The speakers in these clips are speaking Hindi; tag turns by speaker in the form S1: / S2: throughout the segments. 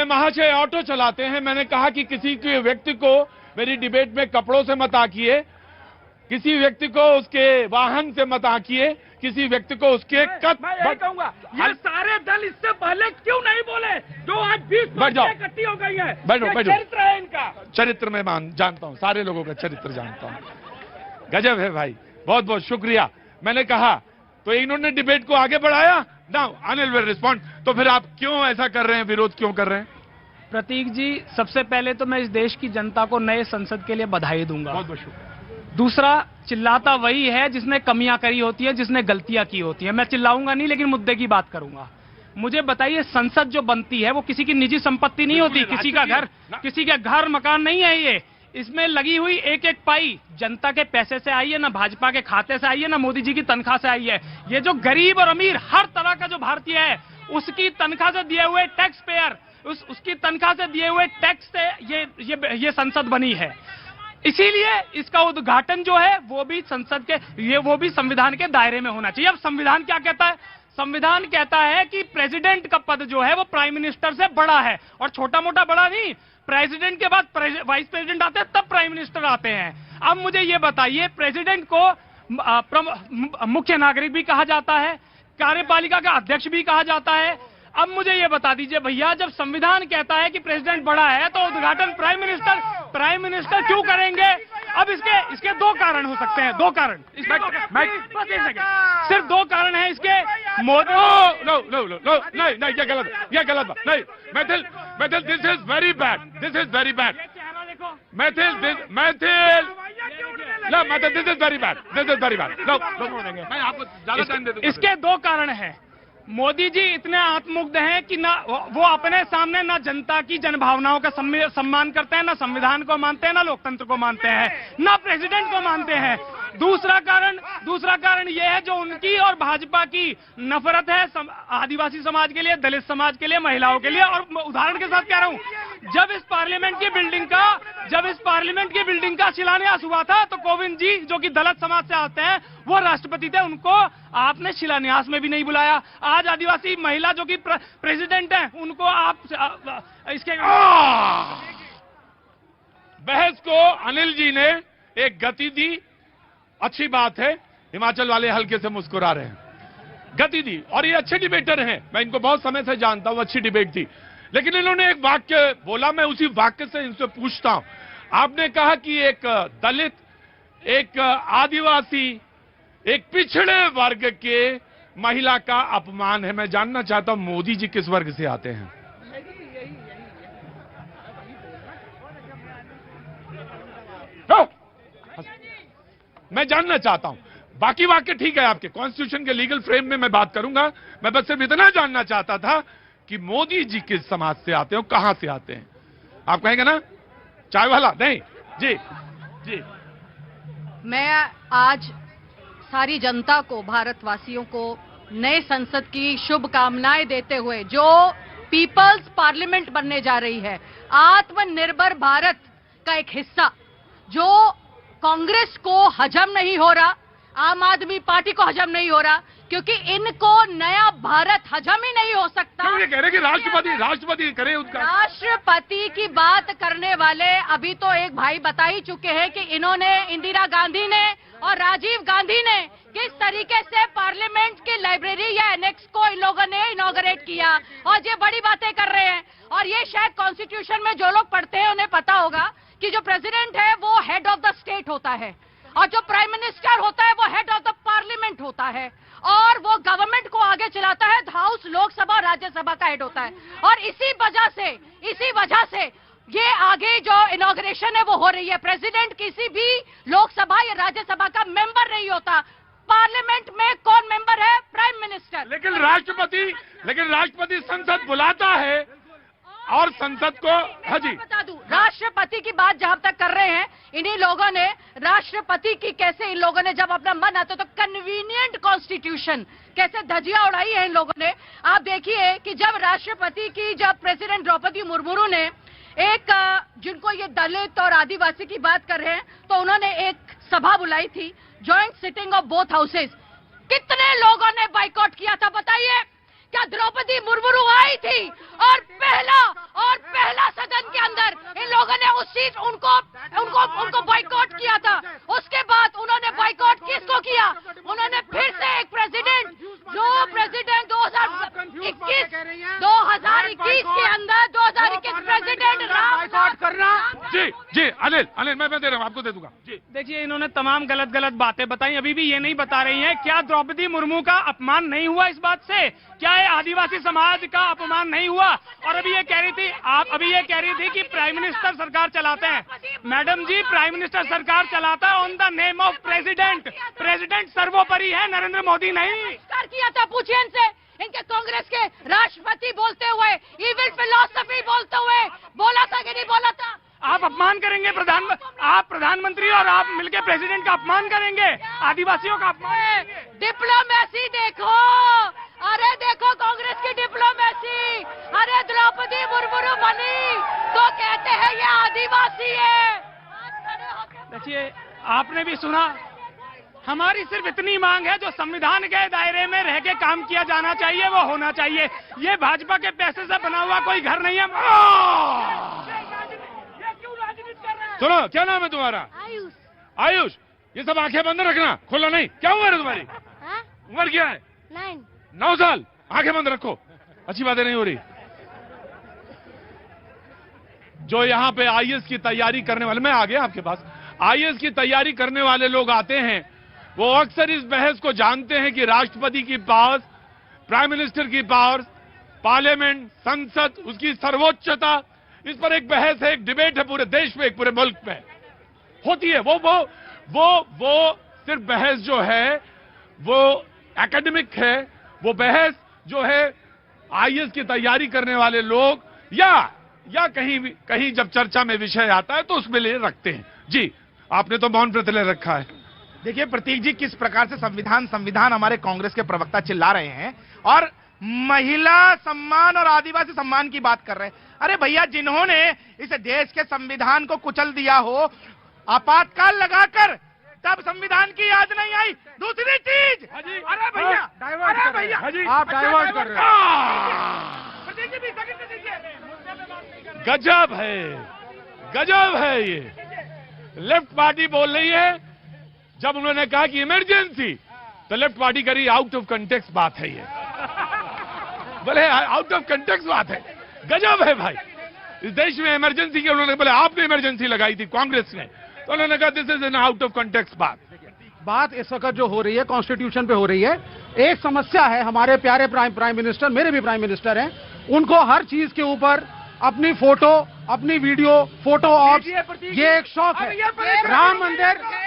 S1: महाशय ऑटो चलाते हैं। मैंने कहा कि किसी के व्यक्ति को मेरी डिबेट में कपड़ों से मत आकिए, किसी व्यक्ति को उसके वाहन से मत आकिए, किसी व्यक्ति को उसके
S2: मैं यही कहूंगा, ये सारे दल इससे पहले क्यों नहीं बोले जो आज 20 इकट्ठी हो गई है?
S1: बैठो।
S2: चरित्र है इनका,
S1: चरित्र में जानता हूं, सारे लोगों का चरित्र जानता हूं। गजब है भाई, बहुत बहुत शुक्रिया। मैंने कहा तो इन्होंने डिबेट को आगे बढ़ाया। Now Anil will respond. तो फिर आप क्यों ऐसा कर रहे हैं, विरोध क्यों कर रहे हैं?
S3: प्रतीक जी, सबसे पहले तो मैं इस देश की जनता को नए संसद के लिए बधाई दूंगा।
S1: बहुत बहुत शुक्रिया।
S3: दूसरा, चिल्लाता वही है जिसने कमियां करी होती है, जिसने गलतियां की होती है। मैं चिल्लाऊंगा नहीं, लेकिन मुद्दे की बात करूंगा। मुझे बताइए, संसद जो बनती है वो किसी की निजी संपत्ति नहीं होती, किसी का घर मकान नहीं है ये। इसमें लगी हुई एक एक पाई जनता के पैसे से आई है, ना भाजपा के खाते से आई है, ना मोदी जी की तनख्वाह से आई है। ये जो गरीब और अमीर हर तरह का जो भारतीय है, उसकी तनख्वाह से दिए हुए टैक्स पेयर, उसकी तनख्वाह से दिए हुए टैक्स से ये संसद बनी है। इसीलिए इसका उद्घाटन जो है वो भी संसद के, वो भी संविधान के दायरे में होना चाहिए। अब संविधान क्या कहता है? संविधान कहता है कि प्रेसिडेंट का पद जो है वो प्राइम मिनिस्टर से बड़ा है, और छोटा मोटा बड़ा नहीं। प्रेसिडेंट के बाद वाइस प्रेसिडेंट आते हैं, तब प्राइम मिनिस्टर आते हैं। अब मुझे ये बताइए, प्रेसिडेंट को मुख्य नागरिक भी कहा जाता है, कार्यपालिका का अध्यक्ष भी कहा जाता है। अब मुझे ये बता दीजिए भैया, जब संविधान कहता है कि प्रेसिडेंट बड़ा है, तो उद्घाटन प्राइम मिनिस्टर क्यों करेंगे? अब इसके दो कारण हो सकते हैं, दो कारण। सिर्फ दो कारण है इसके। मोदी
S1: नहीं, ये गलत बात नहीं। Maithil, this is very bad, this is very bad. Maithil, this is very bad, मैं आपको ज्यादा टाइम दे दूंगा।
S3: इसके दो कारण हैं। मोदी जी इतने आत्ममुग्ध हैं कि ना वो अपने सामने ना जनता की जनभावनाओं का सम्मान करते हैं, ना संविधान को मानते हैं, ना लोकतंत्र को मानते हैं, ना प्रेसिडेंट को मानते हैं। दूसरा कारण यह है जो उनकी और भाजपा की नफरत है आदिवासी समाज के लिए, दलित समाज के लिए, महिलाओं के लिए। और उदाहरण के साथ कह रहा हूं, जब इस पार्लियामेंट की बिल्डिंग का शिलान्यास हुआ था, तो कोविंद जी जो कि दलित समाज से आते हैं, वो राष्ट्रपति थे, उनको आपने शिलान्यास में भी नहीं बुलाया। आज आदिवासी महिला जो कि प्रेसिडेंट है, उनको आप इसके
S1: बहस को अनिल जी ने एक गति दी। अच्छी बात है, हिमाचल वाले हल्के से मुस्कुरा रहे हैं, गति दी। और ये अच्छे डिबेटर हैं, मैं इनको बहुत समय से जानता हूं, अच्छी डिबेट थी। लेकिन इन्होंने एक वाक्य बोला, मैं उसी वाक्य से इनसे पूछता हूं। आपने कहा कि एक दलित, एक आदिवासी, एक पिछड़े वर्ग के महिला का अपमान है। मैं जानना चाहता हूं मोदी जी किस वर्ग से आते हैं? मैं जानना चाहता हूं। बाकी वाक्य ठीक है, आपके कॉन्स्टिट्यूशन के लीगल फ्रेम में मैं बात करूंगा। मैं बस सिर्फ इतना जानना चाहता था कि मोदी जी किस समाज से आते हैं, कहां से आते हैं? आप कहेंगे ना चाय वाला? नहीं जी।
S4: मैं आज सारी जनता को, भारतवासियों को नए संसद की शुभकामनाएं देते हुए, जो पीपल्स पार्लियामेंट बनने जा रही है, आत्मनिर्भर भारत का एक हिस्सा, जो कांग्रेस को हजम नहीं हो रहा, आम आदमी पार्टी को हजम नहीं हो रहा, क्योंकि इनको नया भारत हजम ही नहीं हो सकता।
S1: क्यों ये कह रहे कि राष्ट्रपति करे उसका?
S4: राष्ट्रपति की बात करने वाले अभी तो एक भाई बता ही चुके हैं कि इन्होंने, इंदिरा गांधी ने और राजीव गांधी ने किस तरीके से पार्लियामेंट की लाइब्रेरी या एनेक्स को इन लोगों ने इनॉग्रेट किया, और ये बड़ी बातें कर रहे हैं। और ये शायद कॉन्स्टिट्यूशन में जो लोग पढ़ते हैं उन्हें पता होगा कि जो प्रेसिडेंट है वो हेड ऑफ द स्टेट होता है, और जो प्राइम मिनिस्टर होता है वो हेड ऑफ द पार्लियामेंट होता है, और वो गवर्नमेंट को आगे चलाता है। हाउस, लोकसभा और राज्यसभा का हेड होता है। और इसी वजह से ये आगे जो इनॉग्रेशन है वो हो रही है। प्रेसिडेंट किसी भी लोकसभा या राज्यसभा का मेंबर नहीं होता। पार्लियामेंट में कौन मेंबर है? Prime minister.
S1: लेकिन राष्ट्रपति संसद बुलाता है, और संसद को, हाँ जी,
S4: बता दूं, राष्ट्रपति की बात जहां तक कर रहे हैं, इन्हीं लोगों ने राष्ट्रपति की कैसे, इन लोगों ने जब अपना मन आता तो कन्वीनियंट कॉन्स्टिट्यूशन कैसे धजिया उड़ाई है इन लोगों ने। आप देखिए कि जब प्रेसिडेंट द्रौपदी मुर्मू ने एक, जिनको ये दलित और आदिवासी की बात कर रहे हैं, तो उन्होंने एक सभा बुलाई थी, joint sitting of both houses. कितने लोगों ने बाइकआउट किया था बताइए? क्या द्रौपदी मुर्मू आई थी और
S1: जी जी अनिल अनिल मैं दे रहा हूँ, आपको दे दूंगा जी।
S3: देखिए, इन्होंने तमाम गलत गलत बातें बताई, अभी भी ये नहीं बता रही हैं क्या द्रौपदी मुर्मू का अपमान नहीं हुआ इस बात से? क्या ये आदिवासी समाज का अपमान नहीं हुआ? और अभी ये कह रही थी, आप अभी ये कह रही थी कि प्राइम मिनिस्टर सरकार चलाते हैं। मैडम जी, प्राइम मिनिस्टर सरकार चलाता है on the name of president. President सर्वोपरि है, नरेंद्र मोदी नहीं।
S4: किया था, पूछिए इनसे। इनके कांग्रेस के राष्ट्रपति बोलते हुए, इविल फिलॉसफी बोलते हुए बोला था कि नहीं बोला था?
S3: आप अपमान करेंगे आप प्रधानमंत्री और आप मिलकर प्रेसिडेंट का अपमान करेंगे, आदिवासियों का अपमान।
S4: डिप्लोमेसी देखो, अरे देखो कांग्रेस की डिप्लोमेसी। अरे द्रौपदी मुर्मू बनी तो कहते हैं ये आदिवासी है।
S3: देखिए, आपने भी सुना, हमारी सिर्फ इतनी मांग है, जो संविधान के दायरे में रह के काम किया जाना चाहिए वो होना चाहिए। ये भाजपा के पैसे से बना हुआ कोई घर नहीं है।
S1: सुनो, क्या नाम है तुम्हारा?
S4: आयुष।
S1: आयुष, ये सब आंखें बंद रखना, खोलो नहीं। क्या उम्र है तुम्हारी? उम्र क्या है?
S4: 9
S1: साल। आंखें बंद रखो, अच्छी बातें नहीं हो रही। जो यहाँ पे आईएएस की तैयारी करने वाले, मैं आ गया आपके पास, आईएएस की तैयारी करने वाले लोग आते हैं, वो अक्सर इस बहस को जानते हैं कि राष्ट्रपति की पावर्स, प्राइम मिनिस्टर की पावर्स, पार्लियामेंट, संसद, उसकी सर्वोच्चता, इस पर एक बहस है, एक डिबेट है पूरे देश में, एक पूरे मुल्क में होती है। वो सिर्फ बहस जो है वो एकेडमिक है। वो बहस जो है आईएएस की तैयारी करने वाले लोग या कहीं जब चर्चा में विषय आता है तो उसमें लिए रखते हैं। जी, आपने तो मौन व्रत ले रखा है।
S5: देखिए प्रतीक जी, किस प्रकार से संविधान हमारे कांग्रेस के प्रवक्ता चिल्ला रहे हैं और महिला सम्मान और आदिवासी सम्मान की बात कर रहे हैं। अरे भैया, जिन्होंने इस देश के संविधान को कुचल दिया हो, आपातकाल लगाकर, तब संविधान की याद नहीं आई। दूसरी चीज, अरे भैया,
S1: आप डाइवर्ट कर रहे हैं। गजब है ये। लेफ्ट पार्टी बोल रही है, जब उन्होंने कहा कि इमरजेंसी, तो लेफ्ट पार्टी करी आउट ऑफ कंटेक्स्ट बात है ये। बोले आउट ऑफ कंटेक्स्ट बात है। गजब है भाई। इस देश में इमरजेंसी की उन्होंने बोले, आपने इमरजेंसी लगाई थी कांग्रेस ने, तो उन्होंने कहा this is an out of context बात
S6: इस वक्त जो हो रही है कॉन्स्टिट्यूशन पे हो रही है। एक समस्या है, हमारे प्यारे प्राइम मिनिस्टर, मेरे भी प्राइम मिनिस्टर हैं, उनको हर चीज के ऊपर अपनी फोटो, अपनी वीडियो, फोटो ऑफ, ये एक शौक है।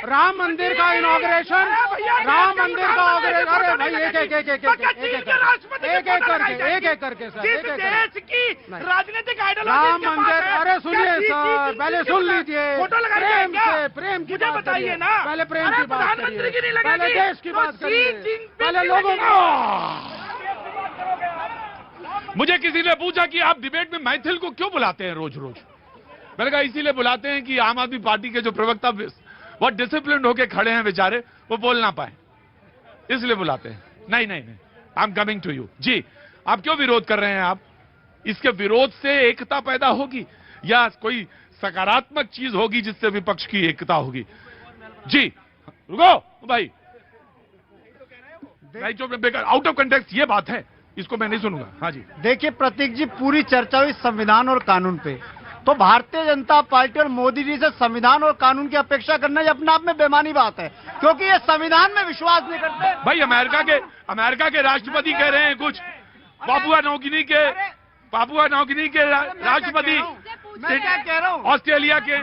S6: राम मंदिर का इनॉग्रेशन, राम मंदिर का ऑग्रेशन। अरे भाई, एक एक करके सर,
S5: राजनीतिक
S6: राम मंदिर। अरे सुनिए सर, पहले सुन लीजिए, प्रेम की बात बताइए ना, पहले प्रेम की बात करिए, पहले देश की बात करिए, पहले लोगों को।
S1: मुझे किसी ने पूछा कि आप डिबेट में मैथिल को क्यों बुलाते हैं रोज रोज? मैंने कहा इसीलिए बुलाते हैं कि आम आदमी पार्टी के जो प्रवक्ता बहुत डिसिप्लिन होके खड़े हैं बेचारे, वो बोल ना पाए, इसलिए बुलाते हैं। नहीं, I am coming to you. जी, आप क्यों विरोध कर रहे हैं? आप इसके विरोध से एकता पैदा होगी या कोई सकारात्मक चीज होगी जिससे विपक्ष की एकता होगी? जी, रुको भाई, जो बेकार आउट ऑफ कंटेक्स्ट ये बात है, इसको मैं नहीं सुनूंगा। हाँ जी,
S7: देखिए प्रतीक जी, पूरी चर्चा हुई संविधान और कानून पे, तो भारतीय जनता पार्टी और मोदी जी से संविधान और कानून की अपेक्षा करना ये अपने आप में बेमानी बात है, क्योंकि ये संविधान में विश्वास नहीं करते।
S1: भाई, अमेरिका के राष्ट्रपति कह रहे हैं कुछ, पापुआ न्यूगिनी के राष्ट्रपति,
S7: मैं क्या कह रहा हूँ,
S1: ऑस्ट्रेलिया के,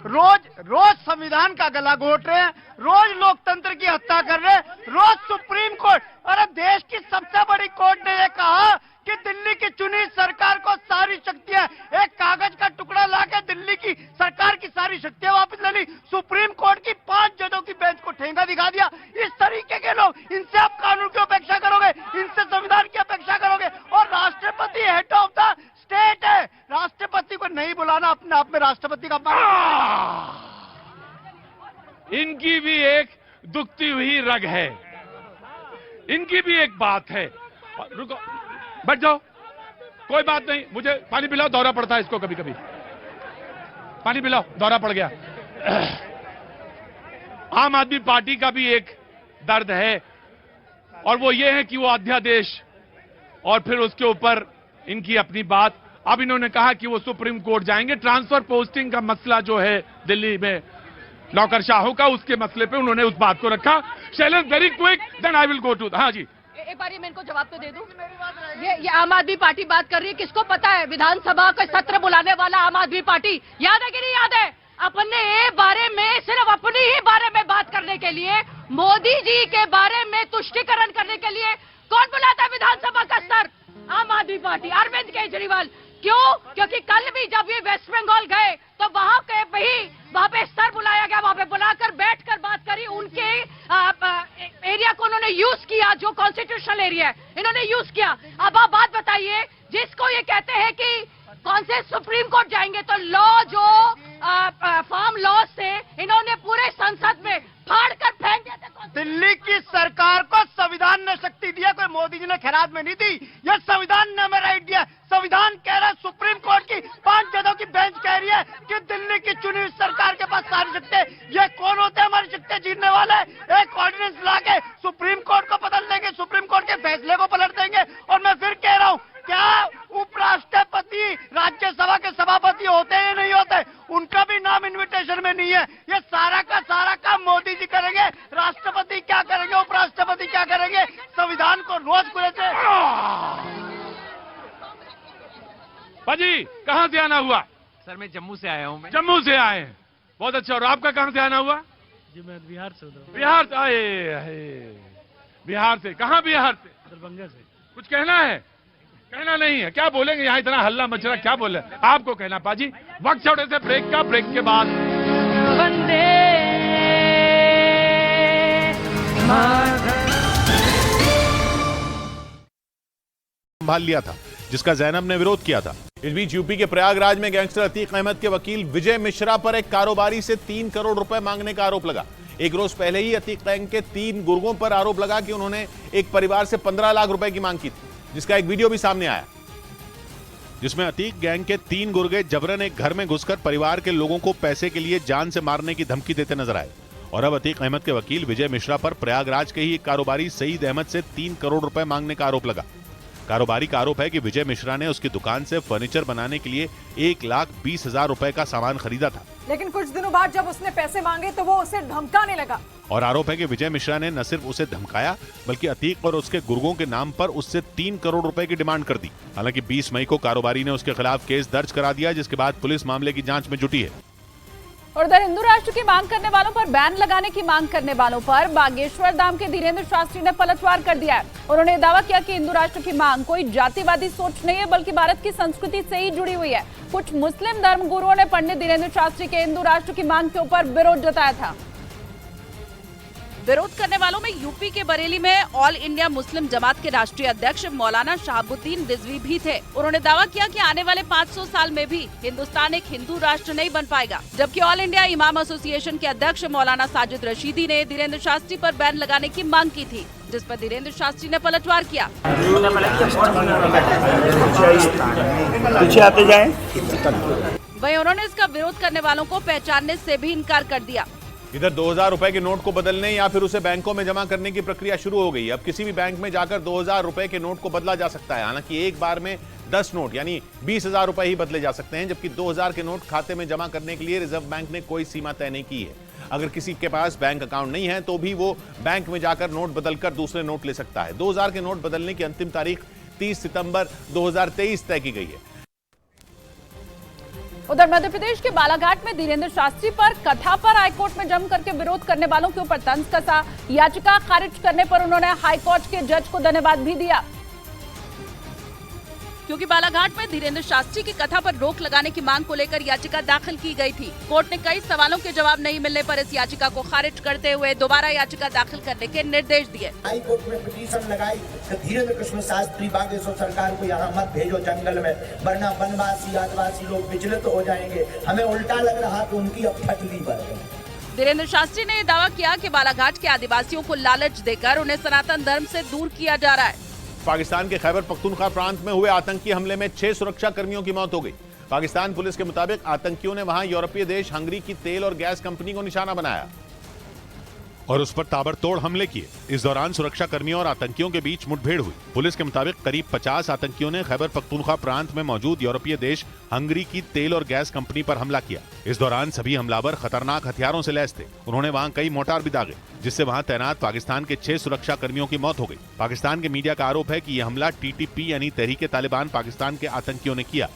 S7: रोज संविधान का गला घोट रहे हैं, रोज लोकतंत्र की हत्या कर रहे हैं, रोज सुप्रीम कोर्ट, अरे देश की सबसे बड़ी कोर्ट ने यह कहा कि दिल्ली की चुनी सरकार को सारी शक्तियां, एक कागज का टुकड़ा लाके दिल्ली की सरकार की सारी शक्तियां वापस ले ली। सुप्रीम कोर्ट की 5 जजों की बेंच को ठेंगा दिखा दिया। इस तरीके के लोग, इनसे आप कानून की अपेक्षा करोगे, इनसे संविधान की अपेक्षा करोगे, और राष्ट्रपति हेड ऑफ द स्टेट है, राष्ट्रपति को नहीं बुलाना अपने आप में राष्ट्रपति का अपमान।
S1: इनकी भी एक दुखती हुई रग है, इनकी भी एक बात है। रुको, बैठ जाओ, कोई बात नहीं, मुझे पानी पिलाओ, दौरा पड़ता है इसको कभी कभी, पानी पिलाओ, दौरा पड़ गया। आम आदमी पार्टी का भी एक दर्द है, और वो ये है कि वो अध्यादेश और फिर उसके ऊपर इनकी अपनी बात। अब इन्होंने कहा कि वो सुप्रीम कोर्ट जाएंगे। ट्रांसफर पोस्टिंग का मसला जो है दिल्ली में नौकरशाहों का, उसके मसले पे उन्होंने उस बात को रखा। Shailendra very quick, then I will go to. हाँ जी,
S4: एक बार मैं इनको जवाब तो दे दूं। ये आम आदमी पार्टी बात कर रही है, किसको पता है विधानसभा का सत्र बुलाने वाला आम आदमी पार्टी? याद है कि नहीं याद है? अपने बारे में, सिर्फ अपने ही बारे में बात करने के लिए, मोदी जी के बारे में तुष्टीकरण करने के लिए कौन बुलाता है विधानसभा का सत्र? आम आदमी पार्टी, अरविंद केजरीवाल। क्यों? क्योंकि कल भी जब ये वेस्ट बंगाल गए तो वहां पे स्तर बुलाया गया, वहां पे बुलाकर बैठकर बात करी। उनके एरिया को उन्होंने यूज किया, जो कॉन्स्टिट्यूशनल एरिया है इन्होंने यूज किया। अब आप बात बताइए, जिसको ये कहते हैं कि कौन से सुप्रीम कोर्ट जाएंगे, तो लॉ जो फार्म लॉ से इन्होंने पूरे संसद में फाड़ कर फेंक दिया था।
S7: दिल्ली की सरकार को संविधान ने शक्ति दिया, कोई मोदी जी ने खैरात में नहीं दी। यह संविधान ने हमें राइट दिया। संविधान कह रहा है, सुप्रीम कोर्ट की 5 जजों की बेंच कह रही है कि दिल्ली की चुनी हुई सरकार के पास सारी शक्ति। ये कौन होते हैं हमारी शक्ति जीतने वाले? एक ऑर्डिनेंस लाके सुप्रीम कोर्ट को बदल देंगे, सुप्रीम कोर्ट के फैसले को पलट देंगे। और मैं फिर कह रहा हूँ, क्या उपराष्ट्रपति राज्यसभा के सभापति होते हैं नहीं होते? उनका भी नाम इनविटेशन में नहीं है। ये सारा का सारा काम मोदी जी करेंगे। राष्ट्रपति क्या करेंगे, उपराष्ट्रपति क्या करेंगे? संविधान को रोज कुरेचे।
S1: पाजी कहां से आना हुआ?
S8: सर मैं जम्मू से आया हूँ। मैं
S1: जम्मू से आए हैं, बहुत अच्छा। और आपका कहां से आना हुआ?
S9: जी मैं बिहार से हूँ।
S1: बिहार से आए? बिहार से कहां? बिहार से
S9: दरभंगा से।
S1: कुछ कहना है? कहना नहीं है, क्या बोलेंगे? यहाँ इतना हल्ला मच रहा, क्या बोले? आपको कहना पाजी। वक्त छोटे से ब्रेक का, ब्रेक के बाद
S4: वंदे
S10: संभाल लिया था, जिसका जैनब ने विरोध किया था। इस बीच यूपी के प्रयागराज में गैंगस्टर अतीक अहमद के वकील विजय मिश्रा पर एक कारोबारी से 3 करोड़ रुपए मांगने का आरोप लगा। एक रोज पहले ही अतीक गैंग के 3 गुर्गों पर आरोप लगा कि उन्होंने एक परिवार से 15 लाख रुपए की मांग की थी, जिसका एक वीडियो भी सामने आया, जिसमें अतीक गैंग के 3 गुर्गे जबरन एक घर में घुसकर परिवार के लोगों को पैसे के लिए जान से मारने की धमकी देते नजर आए। और अब अतीक अहमद के वकील विजय मिश्रा पर प्रयागराज के ही एक कारोबारी सईद अहमद से 3 करोड़ रुपए मांगने का आरोप लगा। कारोबारी का आरोप है कि विजय मिश्रा ने उसकी दुकान से फर्नीचर बनाने के लिए 1,20,000 रुपए का सामान खरीदा था,
S11: लेकिन कुछ दिनों बाद जब उसने पैसे मांगे तो वो उसे धमकाने लगा।
S10: और आरोप है कि विजय मिश्रा ने न सिर्फ उसे धमकाया, बल्कि अतीक और उसके गुर्गों के नाम पर उससे 3 करोड़ रुपए की डिमांड कर दी। हालांकि 20 मई को कारोबारी ने उसके खिलाफ केस दर्ज करा दिया, जिसके बाद पुलिस मामले की जांच में जुटी है।
S11: और उधर हिंदू राष्ट्र की मांग करने वालों पर बैन लगाने की मांग करने वालों पर बागेश्वर धाम के धीरेन्द्र शास्त्री ने पलटवार कर दिया है। उन्होंने दावा किया कि हिंदू राष्ट्र की मांग कोई जातिवादी सोच नहीं है, बल्कि भारत की संस्कृति से ही जुड़ी हुई है। कुछ मुस्लिम धर्म गुरुओं ने पंडित धीरेन्द्र शास्त्री के हिंदू राष्ट्र की मांग के ऊपर विरोध जताया था।
S12: विरोध करने वालों में यूपी के बरेली में ऑल इंडिया मुस्लिम जमात के राष्ट्रीय अध्यक्ष मौलाना शहाबुद्दीन रिजवी भी थे। उन्होंने दावा किया कि आने वाले 500 साल में भी हिंदुस्तान एक हिंदू राष्ट्र नहीं बन पाएगा। जबकि ऑल इंडिया इमाम एसोसिएशन के अध्यक्ष मौलाना साजिद रशीदी ने धीरेन्द्र शास्त्री पर बैन लगाने की मांग की थी, जिस पर धीरेन्द्र शास्त्री ने पलटवार किया।
S7: पीछे आते जाएं।
S12: वहीं उन्होंने इसका विरोध करने वालों को पहचानने से भी इनकार कर दिया।
S10: इधर 2000 रुपए के नोट को बदलने या फिर उसे बैंकों में जमा करने की प्रक्रिया शुरू हो गई। अब किसी भी बैंक में जाकर 2000 रुपए के नोट को बदला जा सकता है। हालांकि एक बार में 10 नोट यानी 20,000 रुपए ही बदले जा सकते हैं, जबकि 2000 के नोट खाते में जमा करने के लिए रिजर्व बैंक ने कोई सीमा तय नहीं की है। अगर किसी के पास बैंक अकाउंट नहीं है तो भी वो बैंक में जाकर नोट बदलकर दूसरे नोट ले सकता है। 2000 के नोट बदलने की अंतिम तारीख 30 सितंबर 2023 तय की गई है।
S11: उधर मध्य प्रदेश के बालाघाट में धीरेन्द्र शास्त्री पर कथा पर हाईकोर्ट में जम करके विरोध करने वालों के ऊपर तंज कसा। याचिका खारिज करने पर उन्होंने हाईकोर्ट के जज को धन्यवाद भी दिया,
S12: क्योंकि बालाघाट में धीरेन्द्र शास्त्री की कथा पर रोक लगाने की मांग को लेकर याचिका दाखिल की गई थी। कोर्ट ने कई सवालों के जवाब नहीं मिलने पर इस याचिका को खारिज करते हुए दोबारा याचिका दाखिल करने के निर्देश दिए।
S13: हाई कोर्ट में पिटीशन लगाई कि धीरेन्द्र कृष्ण शास्त्री बागेश्वर सरकार को यहाँ मत भेजो जंगल में, वरना वनवासी आदिवासी लोग विचलित हो जाएंगे। हमें उल्टा लग रहा तो उनकी अब फटली बढ़ गई।
S12: धीरेन्द्र शास्त्री ने दावा किया कि बालाघाट के आदिवासियों को लालच देकर उन्हें सनातन धर्म से दूर किया जा रहा है।
S10: पाकिस्तान के खैबर पख्तूनख्वा प्रांत में हुए आतंकी हमले में 6 सुरक्षा कर्मियों की मौत हो गई। पाकिस्तान पुलिस के मुताबिक आतंकियों ने वहां यूरोपीय देश हंगरी की तेल और गैस कंपनी को निशाना बनाया। और उस पर ताबड़तोड़ हमले किए। इस दौरान सुरक्षा कर्मियों और आतंकियों के बीच मुठभेड़ हुई। पुलिस के मुताबिक करीब 50 आतंकियों ने खैबर पख्तूनख्वा प्रांत में मौजूद यूरोपीय देश हंगरी की तेल और गैस कंपनी पर हमला किया। इस दौरान सभी हमलावर खतरनाक हथियारों से लैस थे। उन्होंने वहां कई मोर्टार भी दागे, जिससे वहां तैनात पाकिस्तान के 6 सुरक्षा कर्मियों की मौत हो गई। पाकिस्तान के मीडिया का आरोप है कि यह हमला TTP यानी तहरीके तालिबान पाकिस्तान के आतंकियों ने किया।